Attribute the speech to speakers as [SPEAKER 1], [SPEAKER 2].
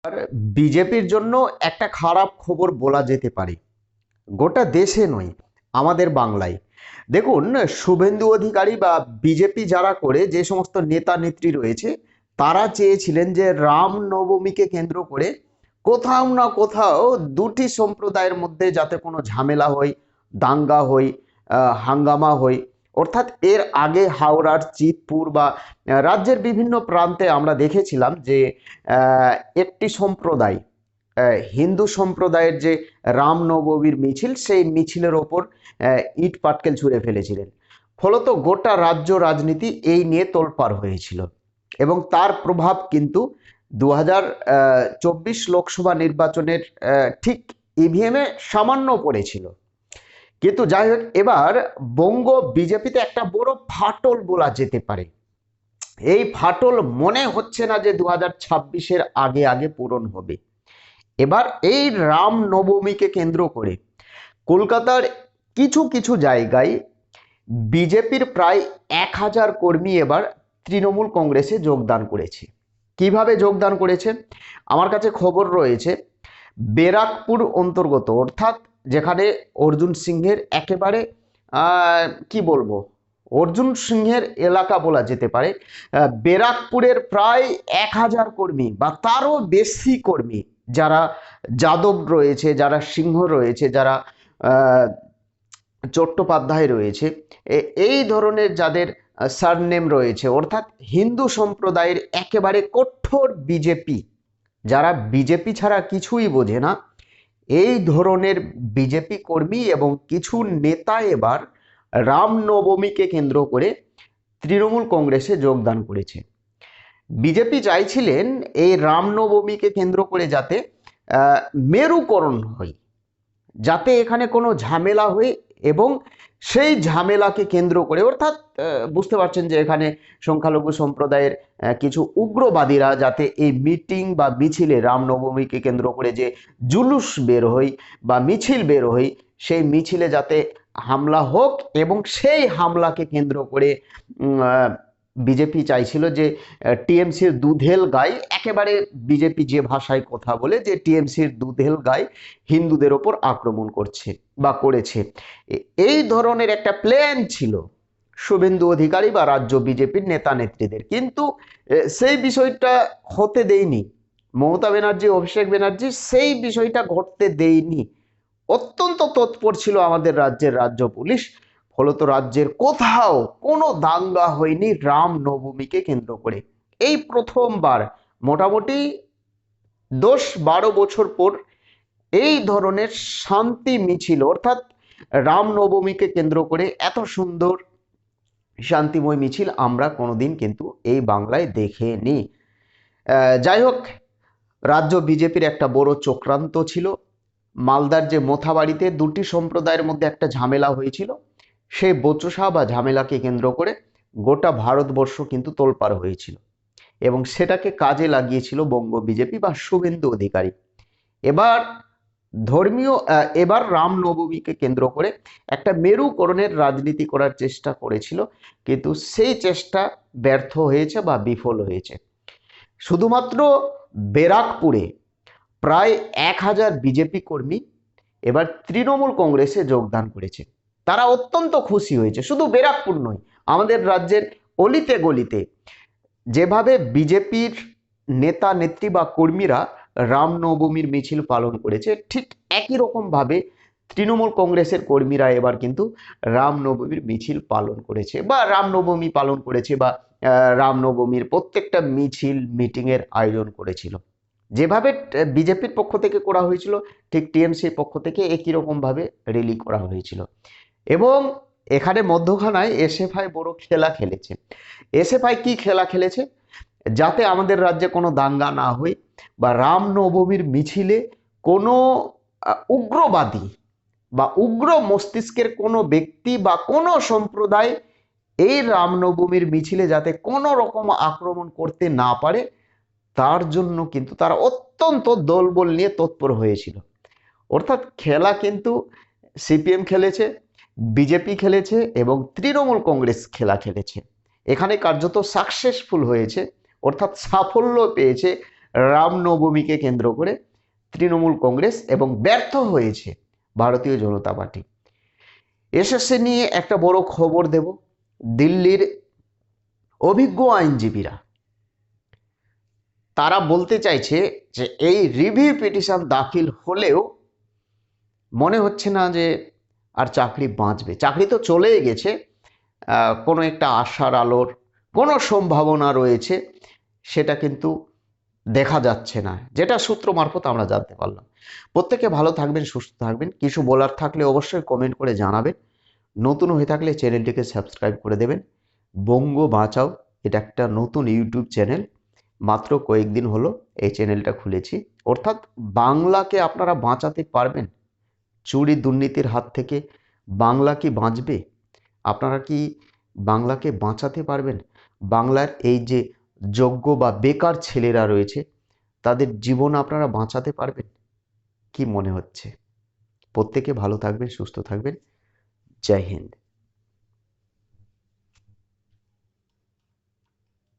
[SPEAKER 1] আর বিজেপির জন্য একটা খারাপ খবর বলা যেতে পারে, গোটা দেশে নয়, আমাদের বাংলায়। দেখুন, শুভেন্দু অধিকারী বা বিজেপি যারা করে, যে সমস্ত নেতা নেত্রী রয়েছে, তারা চেয়েছিলেন যে রাম নবমীকে কেন্দ্র করে কোথাও না কোথাও দুটি সম্প্রদায়ের মধ্যে যাতে কোনো ঝামেলা হয়, দাঙ্গা হয়, হাঙ্গামা হয়। অর্থাৎ এর আগে হাওড়ার চিতপুর বা রাজ্যের বিভিন্ন প্রান্তে আমরা দেখেছিলাম যে একটি সম্প্রদায়, হিন্দু সম্প্রদায়ের যে রামনবমীর মিছিল, সেই মিছিলের ওপর ইট পাটকেল ছুঁড়ে ফেলেছিলেন। ফলত গোটা রাজ্য রাজনীতি এই নিয়ে তোলপাড় হয়েছিল এবং তার প্রভাব কিন্তু 2024 লোকসভা নির্বাচনের ঠিক ইভিএমে সামান্য পড়েছিল। কিন্তু যাই হোক, এবার বঙ্গ বিজেপিতে একটা বড় ফাটল বলা যেতে পারে। এই ফাটল মনে হচ্ছে না যে 2026-এর আগে আগে পূরণ হবে। এবার এই রাম নবমীকে কেন্দ্র করে কলকাতার কিছু কিছু জায়গায় বিজেপির প্রায় 1000 কর্মী এবার তৃণমূল কংগ্রেসে যোগদান করেছে। কিভাবে যোগদান করেছে? আমার কাছে খবর রয়েছে, বেরাকপুর অন্তর্গত, অর্থাৎ যেখানে অর্জুন সিংহের একেবারে কি বলবো, অর্জুন সিংহের এলাকা বলা যেতে পারে, বেরাকপুরের প্রায় 1000 কর্মী বা তারও বেশি কর্মী, যারা যাদব রয়েছে, যারা সিংহ রয়েছে, যারা চট্টোপাধ্যায় রয়েছে, এই ধরনের যাদের সারনেম রয়েছে, অর্থাৎ হিন্দু সম্প্রদায়ের একেবারে কঠোর বিজেপি, যারা বিজেপি ছাড়া কিছুই বোঝে না, এই ধরনের বিজেপি কর্মী এবং কিছু নেতা এবার রামনবমীকে কেন্দ্র করে তৃণমূল কংগ্রেসে যোগদান করেছে। বিজেপি চাইছিলেন এই রামনবমীকে কেন্দ্র করে যাতে মেরুকরণ হয়, যাতে এখানে কোনো ঝামেলা হয় এবং সেই ঝামেলাকে কেন্দ্র করে, অর্থাৎ বুঝতে পারছেন যে এখানে সংখ্যালঘু সম্প্রদায়ের কিছু উগ্রবাদীরা যাতে এই মিটিং বা মিছিলে, রামনবমীকে কেন্দ্র করে যে জুলুস বের হয় বা মিছিল বের হয়, সেই মিছিলে যাতে হামলা হোক এবং সেই হামলাকে কেন্দ্র করে বিজেপি চাইছিল যে টিএমসির দুধেল গাই, একেবারে বিজেপি যে ভাষায় কথা বলে, যে টিএমসির দুধেল গাই হিন্দুদের ওপর আক্রমণ করছে বা করেছে। এই ধরনের একটা প্ল্যান ছিল শুভেন্দু অধিকারী বা রাজ্য বিজেপির নেতা নেত্রীদের, কিন্তু সেই বিষয়টা হতে দেয়নি মমতা ব্যানার্জি, অভিষেক ব্যানার্জি, সেই বিষয়টা ঘটতে দেয়নি। অত্যন্ত তৎপর ছিল আমাদের রাজ্যের রাজ্য পুলিশ। ফলত রাজ্যের কোথাও কোনো দাঙ্গা হয়নি রাম নবমীকে কেন্দ্র করে। এই প্রথমবার মোটামুটি 10-12 বছর পর এই ধরনের শান্তি মিছিল, অর্থাৎ রামনবমীকে কেন্দ্র করে এত সুন্দর শান্তিময় মিছিল আমরা কোনোদিন কিন্তু এই বাংলায় দেখিনি। যাই হোক, রাজ্য বিজেপির একটা বড় চক্রান্ত ছিল। মালদার যে মোথাবাড়িতে দুটি সম্প্রদায়ের মধ্যে একটা ঝামেলা হয়েছিল, সেই বচসা বা ঝামেলাকে কেন্দ্র করে গোটা ভারতবর্ষ কিন্তু তোলপাড় হয়েছিল এবং সেটাকে কাজে লাগিয়েছিল বঙ্গ বিজেপি বা শুভেন্দু অধিকারী। এবার এবার রামনবমীকে কেন্দ্র করে একটা মেরুকরণের রাজনীতি করার চেষ্টা করেছিল, কিন্তু সেই চেষ্টা ব্যর্থ হয়েছে বা বিফল হয়েছে। শুধুমাত্র বেরাকপুরে প্রায় 1000 বিজেপি কর্মী এবার তৃণমূল কংগ্রেসে যোগদান করেছে। তারা অত্যন্ত খুশি হয়েছে। শুধু বেরাকপুর নয়, আমাদের রাজ্যের অলিতে গলিতে যেভাবে বিজেপির নেতা নেত্রী বা কর্মীরা রামনবমীর মিছিল পালন করেছে, ঠিক একই রকম ভাবে তৃণমূল কংগ্রেসের কর্মীরা এবার কিন্তু রামনবমীর মিছিল পালন করেছে বা রামনবমী পালন করেছে বা রামনবমীর প্রত্যেকটা মিছিল মিটিংয়ের আয়োজন করেছিল। যেভাবে বিজেপির পক্ষ থেকে করা হয়েছিল, ঠিক টিএমসির পক্ষ থেকে একই রকমভাবে র্যালি করা হয়েছিল। এবং এখানে মধ্যখানায় এসএফআই বড় খেলা খেলেছে। এসএফআই কি খেলা খেলেছে? যাতে আমাদের রাজ্যে কোনো দাঙ্গা না হয় বা রামনবমীর মিছিলে কোনো উগ্রবাদী বা উগ্র মস্তিষ্কের কোনো ব্যক্তি বা কোনো সম্প্রদায় এই রামনবমীর মিছিলে যাতে কোনো রকম আক্রমণ করতে না পারে, তার জন্য কিন্তু তারা অত্যন্ত দলবল নিয়ে তৎপর হয়েছিল। অর্থাৎ খেলা কিন্তু সিপিএম খেলেছে, বিজেপি খেলেছে এবং তৃণমূল কংগ্রেস খেলা খেলেছে। এখানে কার্যত সাকসেসফুল হয়েছে, অর্থাৎ সাফল্য পেয়েছে রামনবমীকে কেন্দ্র করে তৃণমূল কংগ্রেস এবং ব্যর্থ হয়েছে ভারতীয় জনতা পার্টি। এসএসসি নিয়ে একটা বড় খবর দেব। দিল্লির অভিজ্ঞ আইনজীবীরা তারা বলতে চাইছে যে এই রিভিউ পিটিশন দাখিল হলেও মনে হচ্ছে না যে আর চাকরি বাঁচবে। চাকরি তো চলেই গেছে, কোনো একটা আশার আলোর কোনো সম্ভাবনা রয়েছে সেটা কিন্তু দেখা যাচ্ছে না, যেটা সূত্র মারফত আমরা জানতে পারলাম। প্রত্যেকে ভালো থাকবেন, সুস্থ থাকবেন। কিছু বলার থাকলে অবশ্যই কমেন্ট করে জানাবেন। নতুন হয়ে থাকলে চ্যানেলটিকে সাবস্ক্রাইব করে দেবেন। বঙ্গ বাঁচাও এটা একটা নতুন ইউটিউব চ্যানেল, মাত্র কয়েকদিন হলো এই চ্যানেলটা খুলেছি। অর্থাৎ বাংলাকে আপনারা বাঁচাতে পারবেন চুরি দুর্নীতির হাত থেকে। বাংলা কি বাঁচবে? আপনারা কি বাংলাকে বাঁচাতে পারবেন? বাংলার এই যে যোগ্য বা বেকার ছেলেরা রয়েছে তাদের জীবন আপনারা বাঁচাতে পারবেন? কি মনে হচ্ছে? প্রত্যেকে ভালো থাকবেন, সুস্থ থাকবেন। জয় হিন্দ।